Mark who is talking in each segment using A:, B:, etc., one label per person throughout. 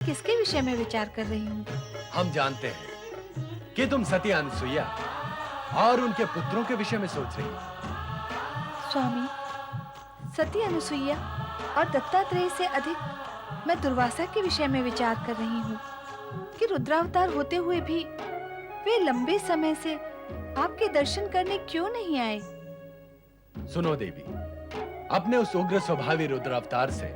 A: किसके विषय में विचार कर रही हूँ?
B: हम जानते हैं कि तुम सती अनुसुईया और उनके पुत्रों के विषय में सोच रही हो।
A: स्वामी, सती अनुसुईया और दत्तात्रेय से अधिक मैं दुर्वासा के विषय में विचार कर रही हूँ कि रुद्रावतार होते हुए भी वे लंबे समय से आपके दर्शन करने क्यों नहीं आए?
B: सुनो देवी, अपने उस उग्र स्वभावी रुद्रावतार से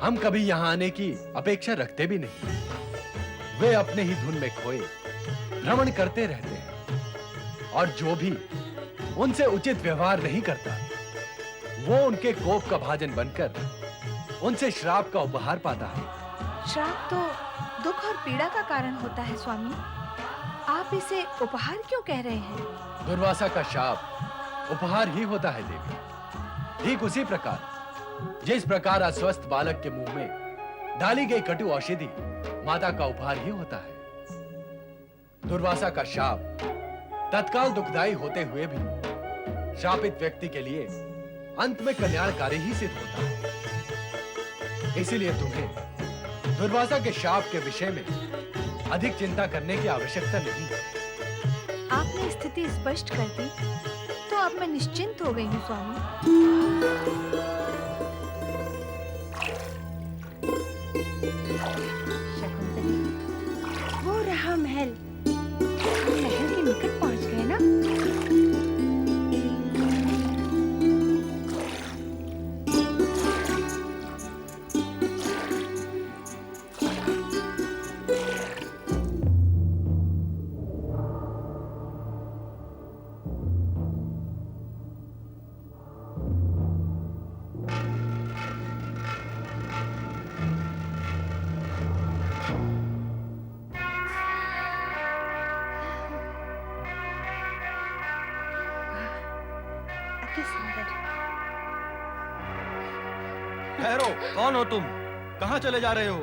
B: हम कभी यहाँ आने की अपेक्षा रखते भी नहीं। वे अपने ही धुन में खोए भ्रमण करते रहते हैं और जो भी उनसे उचित व्यवहार नहीं करता वो उनके कोप का भाजन बनकर उनसे श्राप का उपहार पाता है।
A: श्राप तो दुख और पीड़ा का कारण होता है स्वामी। आप इसे उपहार क्यों कह रहे हैं?
B: दुर्वासा का शाप उपहार ही होता है देवी। ठीक उसी प्रकार जिस प्रकार अस्वस्थ बालक के मुंह में डाली गई कटु औषधि माता का उपहार ही होता है। दुर्वासा का शाप तत्काल दुखदायी होते हुए भी शापित व्यक्ति के लिए अंत में कल्याणकारी ही सिद्ध होता है। इसीलिए तुम्हें दुर्वासा के शाप के विषय में अधिक चिंता करने की आवश्यकता नहीं है।
A: आपने स्थिति स्पष्ट कर दी तो अब मैं निश्चिंत हो गई हूँ स्वामी। शकुंतली, वो रहा महल। हम महल के निकट पहुंच गए ना?
C: ठहरो, कौन हो तुम? कहाँ चले जा रहे हो?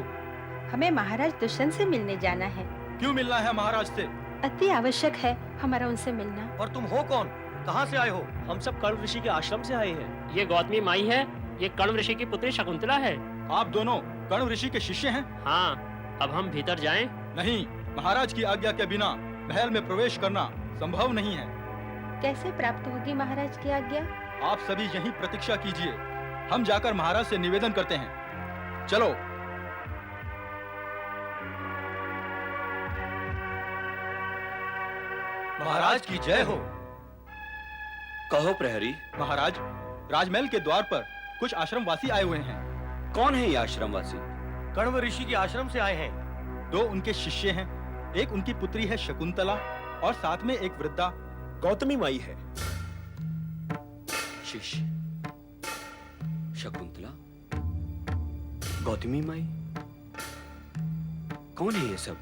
D: हमें महाराज दुष्यंत से मिलने जाना है।
C: क्यों मिलना है महाराज से?
D: अति आवश्यक है हमारा उनसे मिलना।
C: और तुम हो कौन? कहाँ से आए हो?
E: हम सब कण्व ऋषि के आश्रम से आए हैं। ये गौतमी माई है, ये कण्व ऋषि की पुत्री शकुंतला है।
C: आप दोनों कण्व ऋषि के शिष्य हैं?
E: हाँ, अब हम भीतर जाएं?
C: नहीं, महाराज की आज्ञा के बिना महल में प्रवेश करना संभव नहीं है।
D: कैसे प्राप्त होगी महाराज की आज्ञा?
C: आप सभी यहीं प्रतीक्षा कीजिए, हम जाकर महाराज से निवेदन करते हैं। चलो। महाराज की जय हो।
F: कहो प्रहरी।
C: महाराज, राजमहल के द्वार पर कुछ आश्रमवासी आए हुए हैं।
F: कौन है ये आश्रमवासी?
C: कण्व ऋषि के आश्रम से आए हैं। 2 उनके शिष्य हैं, एक उनकी पुत्री है शकुंतला और साथ में एक वृद्धा गौतमी माई है।
F: शिष्य शकुंतला, गौतमी माई, कौन है ये सब?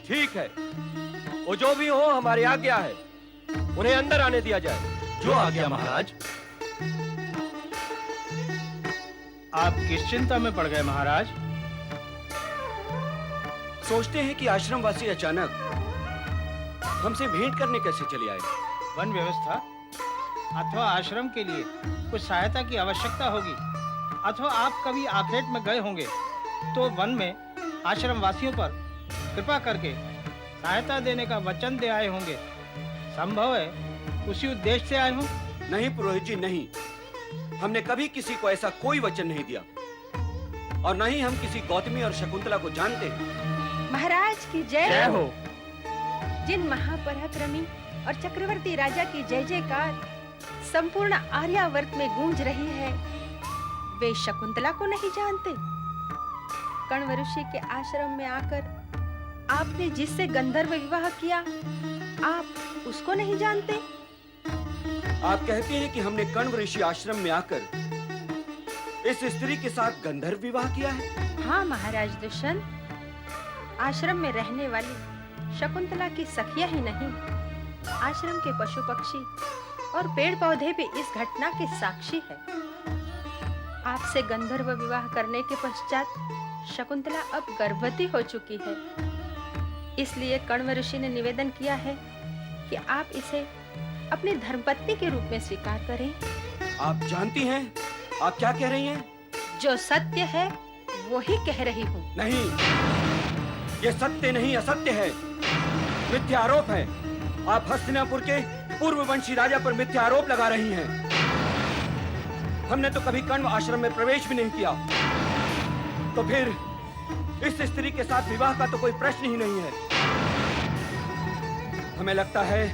G: ठीक है, वो जो भी हो हमारी आज्ञा है, उन्हें अंदर आने दिया जाए।
C: जो आज्ञा महाराज।
H: आप किस चिंता में पड़ गए महाराज?
F: सोचते हैं कि आश्रमवासी अचानक हमसे भेंट करने कैसे चले आए।
H: वन व्यवस्था अथवा आश्रम के लिए कुछ सहायता की आवश्यकता होगी, अथवा आप कभी आखेट में गए होंगे तो वन में आश्रम वासियों पर कृपा करके सहायता देने का वचन दे आए होंगे। संभव है उसी उद्देश्य से आए हों।
F: नहीं पुरोहित जी, नहीं, हमने कभी किसी को ऐसा कोई वचन नहीं दिया और न ही हम किसी गौतमी और शकुंतला को जानते हैं।
D: महाराज की जय
E: जय हो।
D: जिन महापराक्रमी और चक्रवर्ती राजा की जय जयकार संपूर्ण आर्यावर्त में गूंज रही है, वे शकुंतला को नहीं जानते? कण्व ऋषि के आश्रम में आकर आपने जिससे गंधर्व विवाह किया, आप उसको नहीं जानते?
F: आप कहते हैं कि हमने कण्व ऋषि आश्रम में आकर इस स्त्री के साथ गंधर्व विवाह किया है?
D: हाँ महाराज दुष्यंत, आश्रम में रहने वाली शकुंतला की सखिया ही नहीं, आश्रम के पशु पक्षी और पेड़ पौधे भी इस घटना के साक्षी है। आपसे गंधर्व विवाह करने के पश्चात शकुंतला अब गर्भवती हो चुकी है। इसलिए कण्व ऋषि ने निवेदन किया है कि आप इसे अपनी धर्मपत्नी के रूप में स्वीकार करें।
F: आप जानती हैं आप क्या कह रही हैं?
D: जो सत्य है वो ही कह रही हूँ।
F: नहीं, ये सत्य नहीं असत्य है, मिथ्या आरोप है। आप हस्तिनापुर के पूर्ववंशी राजा पर मिथ्या आरोप लगा रही हैं। हमने तो कभी कण्व आश्रम में प्रवेश भी नहीं किया, तो फिर इस स्त्री के साथ विवाह का तो कोई प्रश्न ही नहीं है। हमें लगता है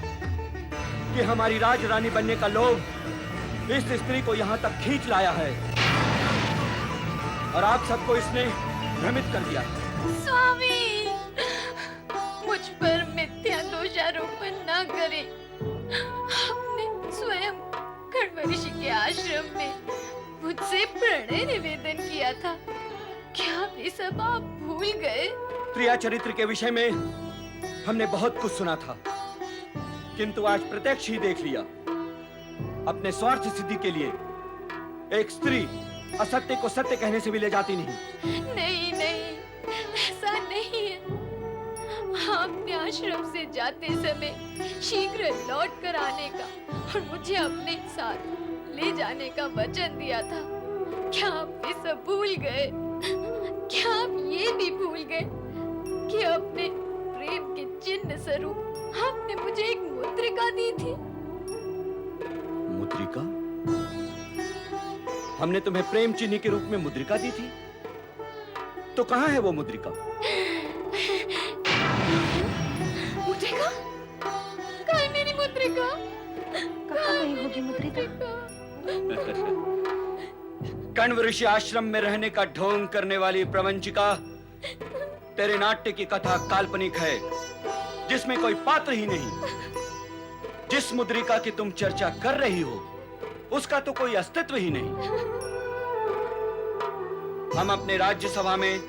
F: कि हमारी राज रानी बनने का लोभ इस स्त्री को यहाँ तक खींच लाया है और आप सबको इसने भ्रमित कर दिया।
I: स्वामी, मुझ पर मिथ्या दोषारोपण न करें। आपने स्वयं कण्व ऋषि के आश्रम में मुझसे प्रणय निवेदन किया था। क्या वे सब आप भूल गए?
F: प्रिया चरित्र के विषय में हमने बहुत कुछ सुना था, किंतु आज प्रत्यक्ष ही देख लिया। अपने स्वार्थ सिद्धि के लिए एक स्त्री असत्य को सत्य कहने से भी ले जाती नहीं।
I: नहीं नहीं, ऐसा नहीं है। आपने आश्रम से जाते समय शीघ्र लौट कर आने का और मुझे अपने साथ ले जाने का वचन दिया था। क्या आप ये सब भूल गए? क्या आप ये भी भूल गए कि अपने प्रेम के चिन्ह स्वरूप आपने मुझे एक मुद्रिका दी थी?
F: मुद्रिका? हमने तुम्हें प्रेम चिन्ह के रूप में मुद्रिका दी थी, तो कहाँ है वो मुद्रिका?
I: मुद्रिका? कहाँ है मेरी मुद्रिका?
D: कहाँ गई होगी मुद्रिका?
F: कण्व ऋषि आश्रम में रहने का ढोंग करने वाली प्रवंचिका, तेरे नाट्य की कथा काल्पनिक है, जिसमें कोई पात्र ही नहीं। जिस मुद्रिका की तुम चर्चा कर रही हो, उसका तो कोई अस्तित्व ही नहीं। हम अपने राज्यसभा में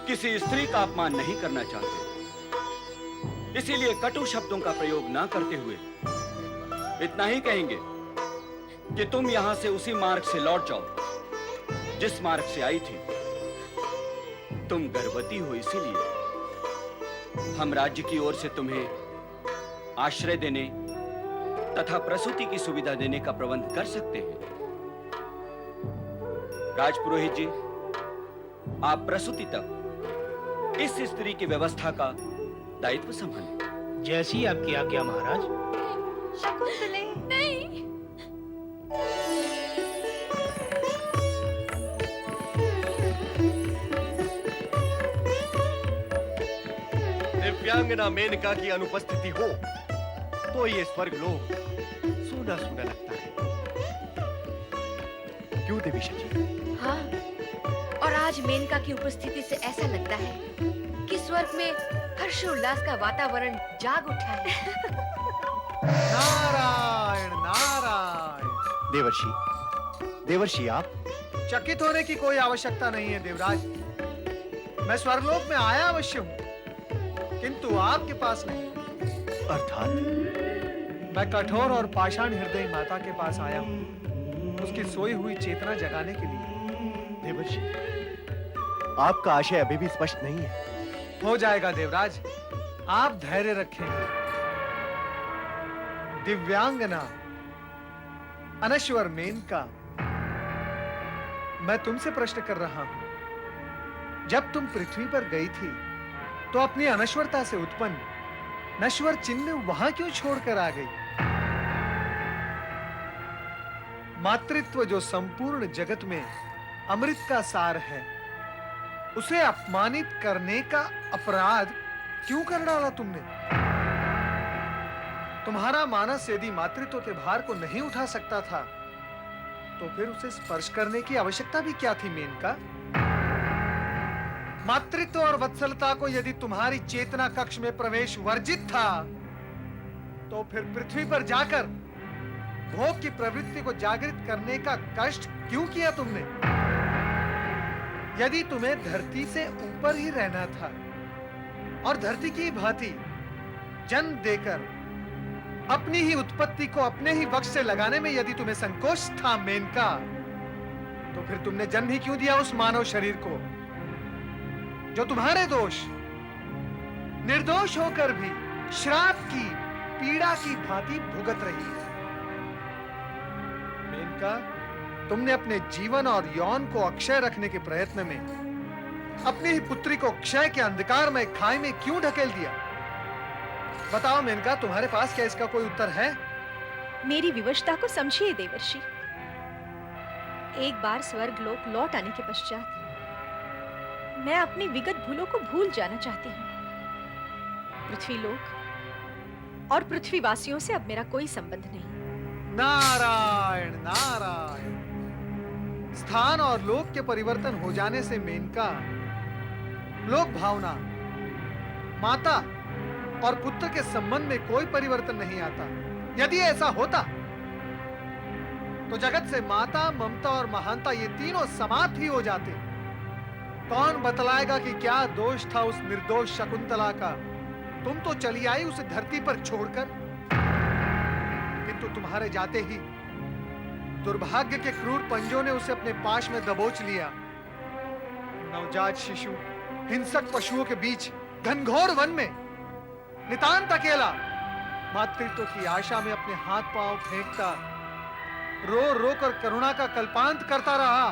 F: किसी स्त्री का अपमान नहीं करना चाहते, इसीलिए कटु शब्दों का प्रयोग ना करते हुए इतना ही कहेंगे कि तुम यहां से उसी मार्ग से लौट जाओ जिस मार्ग से आई थी। तुम गर्भवती हो, इसीलिए हम राज्य की ओर से तुम्हें आश्रय देने तथा प्रसूति की सुविधा देने का प्रबंध कर सकते हैं। राजपुरोहित जी, आप प्रसूति तक इस स्त्री की व्यवस्था का दायित्व संभालें।
H: जैसी आपकी आज्ञा महाराज।
I: शकुंतले, नहीं।
G: दिव्यांगना मेनका की अनुपस्थिति हो तो ये स्वर्ग लोक सूना सूना लगता है। क्यों देवी शची?
J: हाँ, और आज मेनका की उपस्थिति से ऐसा लगता है कि स्वर्ग में हर्षोल्लास का वातावरण जाग उठा है।
K: नारायण नारायण।
G: देवर्षि, देवर्षि आप?
K: चकित होने की कोई आवश्यकता नहीं है देवराज। मैं स्वर्गलोक में आया अवश्य हूँ, किंतु आपके पास नहीं।
G: अर्थात?
K: मैं कठोर और पाषाण हृदय माता के पास आया हूँ, उसकी सोई हुई चेतना जगाने के लिए।
G: देवर्षि, आपका आशय अभी भी स्पष्ट नहीं है।
K: हो जाएगा देवराज, आप धैर्य रखें। दिव्यांगना अनश्वर मेनका, मैं तुमसे प्रश्न कर रहा हूं। जब तुम पृथ्वी पर गई थी तो अपनी अनश्वरता से उत्पन्न नश्वर चिन्ह वहां क्यों छोड़कर आ गई? मातृत्व जो संपूर्ण जगत में अमृत का सार है, उसे अपमानित करने का अपराध क्यों कर डाला तुमने? तुम्हारा मानस यदि मातृत्व के भार को नहीं उठा सकता था, तो फिर उसे स्पर्श करने की आवश्यकता भी क्या थी मेनका? मातृत्व और वत्सलता को यदि तुम्हारी चेतना कक्ष में प्रवेश वर्जित था, तो फिर पृथ्वी पर जाकर भोग की प्रवृत्ति को जागृत करने का कष्ट क्यों किया तुमने? यदि तुम्हें धरती से ऊपर ही रहना था और धरती की भांति जन्म देकर अपनी ही उत्पत्ति को अपने ही वक्ष से लगाने में यदि तुम्हें संकोच था मेनका, तो फिर तुमने जन्म ही क्यों दिया उस मानव शरीर को जो तुम्हारे दोष, निर्दोष होकर भी श्राप की पीड़ा की भांति भुगत रही है? मेनका, तुमने अपने जीवन और यौन को अक्षय रखने के प्रयत्न में अपनी ही पुत्री को क्षय के अंधकार में खाई में क्यों ढकेल दिया? बताओ मेनका, तुम्हारे पास क्या इसका कोई उत्तर है?
D: मेरी विवशता को समझिए देवर्षि। एक बार स्वर्ग लोक लौट आने के पश्चात मैं अपनी विगत भूलों को भूल जाना चाहती हूँ। पृथ्वी लोक और पृथ्वीवासियों से अब मेरा कोई संबंध नहीं।
K: नारायण नारायण। स्थान और लोक के परिवर्तन हो जाने से मेनका लोक भावना, माता और पुत्र के संबंध में कोई परिवर्तन नहीं आता। यदि ऐसा होता तो जगत से माता, ममता और महानता ये तीनों समाप्त ही हो जाते। कौन बतलाएगा कि क्या दोष था उस निर्दोष शकुंतला का? तुम तो चली आई उसे धरती पर छोड़कर, किंतु तुम्हारे जाते ही दुर्भाग्य के क्रूर पंजों ने उसे अपने पाश में दबोच लिया। नवजात शिशु हिंसक पशुओं के बीच घनघोर वन में नितांत अकेला मातृत्व की आशा में अपने हाथ पांव फेंकता रो रो कर करुणा का कल्पांत करता रहा।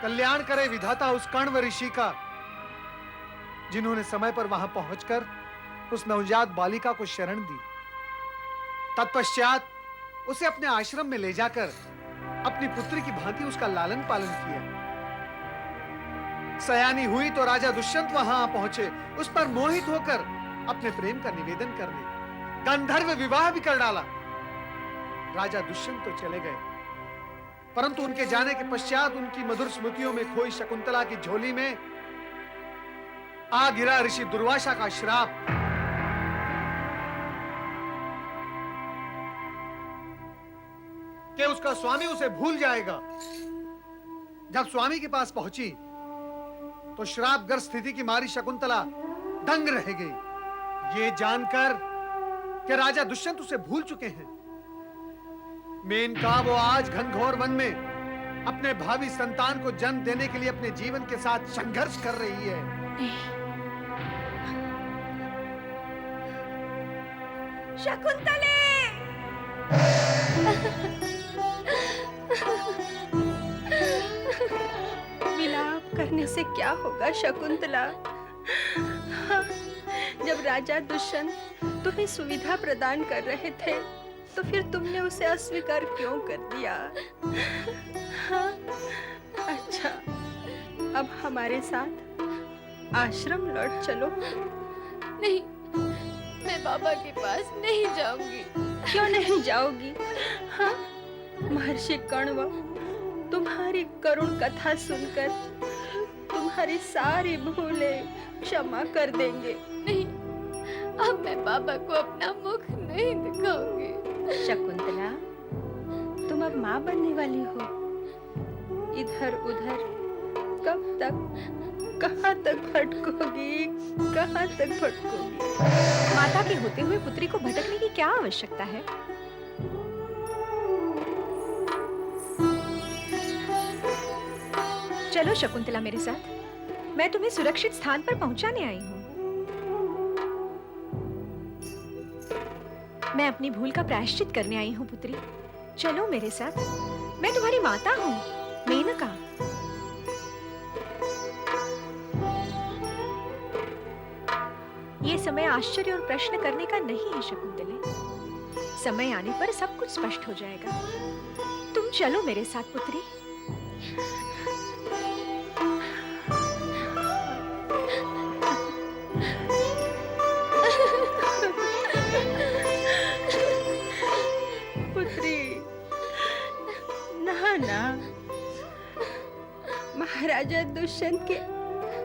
K: कल्याण करे विधाता उस कण्व ऋषि का, जिन्होंने समय पर वहां पहुंचकर उस नवजात बालिका को शरण दी। तत्पश्चात उसे अपने आश्रम में ले जाकर अपनी पुत्री की भांति उसका लालन पालन किया। सयानी हुई तो राजा दुष्यंत वहां पहुंचे, उस पर मोहित होकर अपने प्रेम का निवेदन करने गंधर्व विवाह भी कर डाला। राजा दुष्यंत तो चले गए, परंतु उनके जाने के पश्चात उनकी मधुर स्मृतियों में खोई शकुंतला की झोली में आ गिरा ऋषि दुर्वासा का श्राप। कि उसका स्वामी उसे भूल जाएगा। जब स्वामी के पास पहुंची तो श्रापग्रस्त स्थिति की मारी शकुंतला दंग रह गई, ये जानकर कि राजा दुष्यंत उसे भूल चुके हैं। मेनका वो आज घनघोर वन में अपने भावी संतान को जन्म देने के लिए अपने जीवन के साथ संघर्ष कर रही है।
D: शकुंतले! विलाप करने से क्या होगा शकुंतला? हाँ, जब राजा दुष्यंत तुम्हें सुविधा प्रदान कर रहे थे तो फिर तुमने उसे अस्वीकार क्यों कर दिया? हाँ, अच्छा, अब हमारे साथ आश्रम लौट चलो।
I: नहीं, मैं बाबा के पास नहीं जाऊंगी।
D: क्यों नहीं जाओगी? हाँ, महर्षि कण्व तुम्हारी करुण कथा सुनकर तुम्हारी सारी भूलें क्षमा कर देंगे।
I: नहीं, अब मैं बाबा को अपना मुख नहीं दिखाऊंगी।
D: शकुंतला, तुम अब माँ बनने वाली हो। इधर उधर कब तक, कहाँ तक भटकोगी, कहाँ तक भटकोगी? माता के होते हुए पुत्री को भटकने की क्या आवश्यकता है? चलो शकुंतला मेरे साथ, मैं तुम्हें सुरक्षित स्थान पर पहुंचाने आई हूँ। मैं अपनी भूल का प्रायश्चित करने आई हूँ पुत्री। चलो मेरे साथ, मैं तुम्हारी माता हूँ, मेनका। ये समय आश्चर्य और प्रश्न करने का नहीं है शकुंतले। समय आने पर सब कुछ स्पष्ट हो जाएगा। तुम चलो मेरे साथ पुत्री। महाराजा दुष्यंत के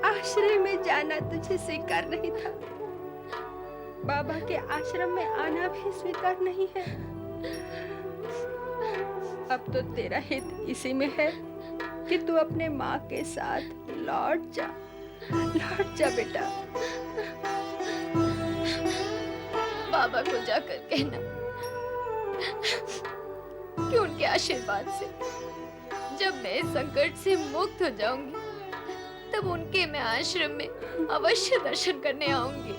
D: आश्रय में जाना तुझे स्वीकार नहीं था। बाबा के आश्रम में आना भी स्वीकार नहीं है। अब तो तेरा हित इसी में है कि तू अपने माँ के साथ लौट जा बेटा।
I: बाबा को जाकर कहना कि उनके आशीर्वाद से जब मैं इस संकट से मुक्त हो जाऊंगी तब उनके मैं आश्रम में अवश्य दर्शन करने आऊंगी।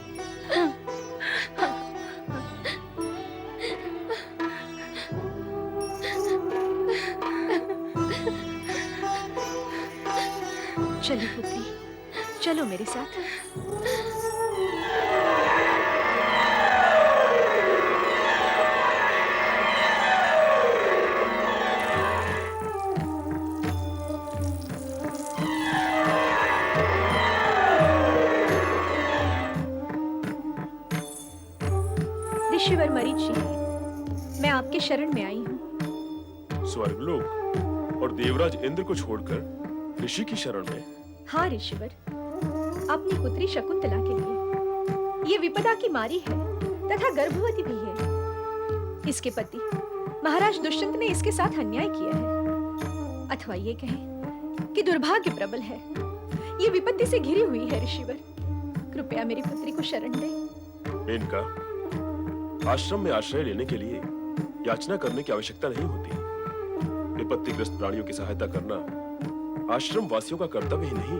D: चलो पुत्री, चलो मेरे साथ। ऋषिवर मरीचि, मैं आपके शरण में आई हूँ।
L: स्वर्गलोक और देवराज इंद्र को छोड़कर ऋषि की शरण में?
D: हाँ ऋषिवर, अपनी पुत्री शकुंतला के लिए। ये विपदा की मारी है तथा गर्भवती भी है। इसके पति महाराज दुष्यंत ने इसके साथ अन्याय किया है, अथवा ये कहें कि दुर्भाग्य प्रबल है। ये विपत्ति से घिरी हुई है ऋषिवर, कृपया मेरी पुत्री को शरण दें।
L: मेनका, आश्रम में आश्रय लेने के लिए याचना करने की आवश्यकता नहीं होती। विपत्तिग्रस्त प्राणियों की सहायता करना आश्रम वासियों का कर्तव्य ही नहीं,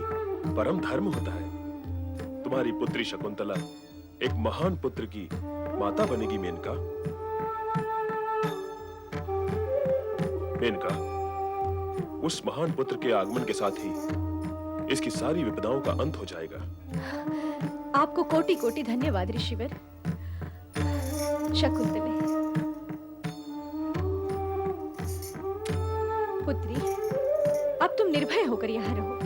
L: परम धर्म होता है। तुम्हारी पुत्री शकुंतला एक महान पुत्र की माता बनेगी मेनका। मेनका, उस महान पुत्र के आगमन के साथ ही इसकी सारी विपदाओं का अंत हो जाएगा।
D: आपको कोटि कोटि धन्यवाद ऋषिवर। शकुंतले, पुत्री, अब तुम निर्भय होकर यहाँ रहो।